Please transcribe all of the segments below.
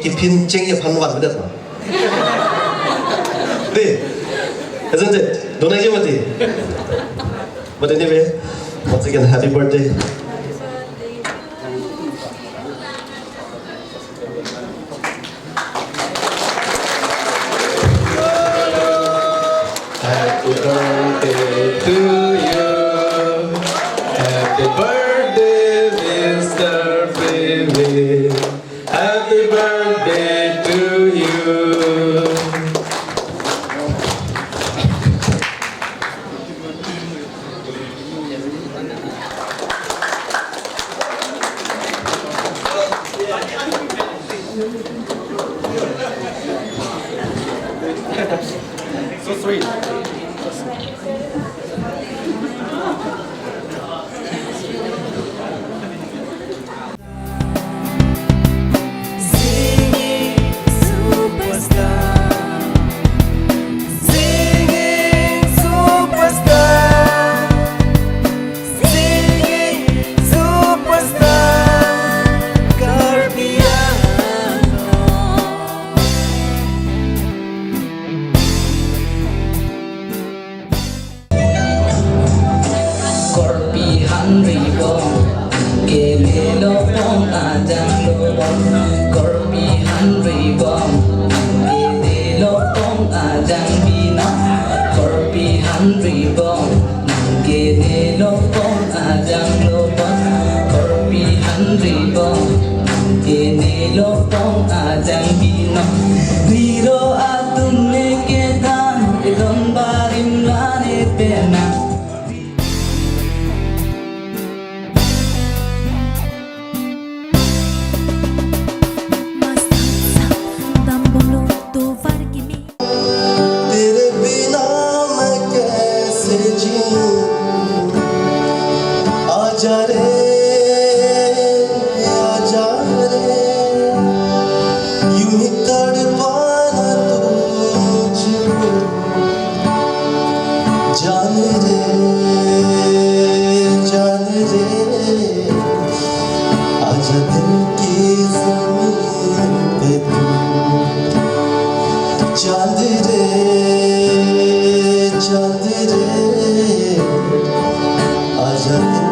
깊은 쟁여 반노반 그랬어. 네. 그래서 이제 너네 뭐지? But anyway, once again, happy birthday. Happy birthday to you. Happy birthday, Mr. Baby. Happy birthday to you. So sweet. Aja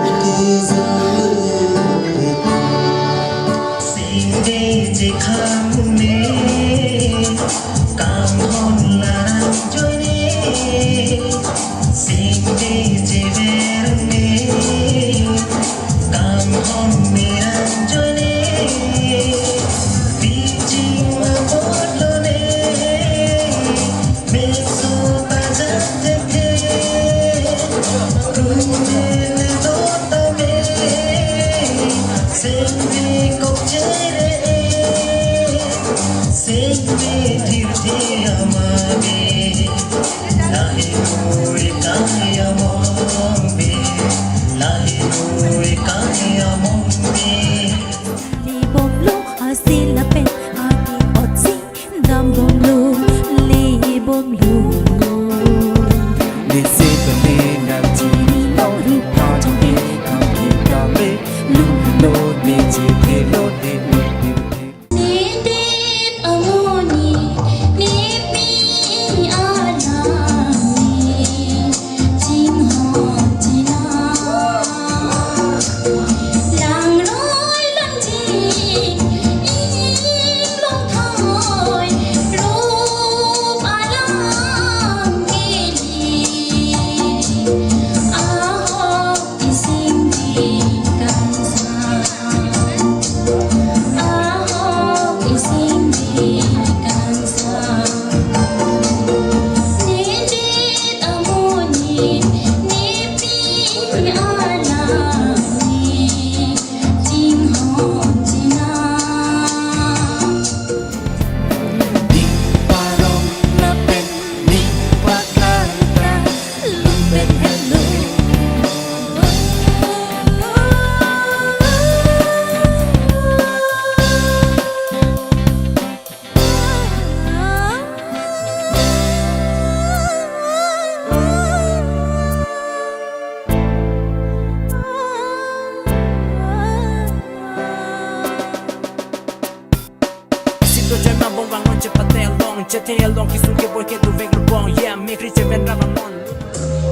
Cetelong kisung ke boy ke tu veng lubong yeah me kriche ven ramon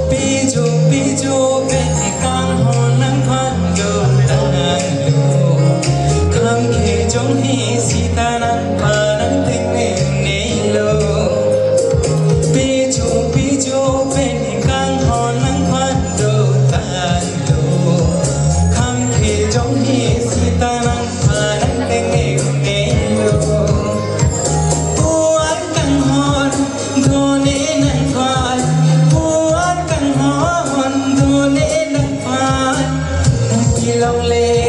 Pijo pijo ven kang hon nang khan go tanang lo kam ke jong hi sita nang pa nang ting ne nei lo Pijo pijo ven kang hon nang khan go tanang lo kam ke jong hi sita nang pa nang ting ne nei lo Long lê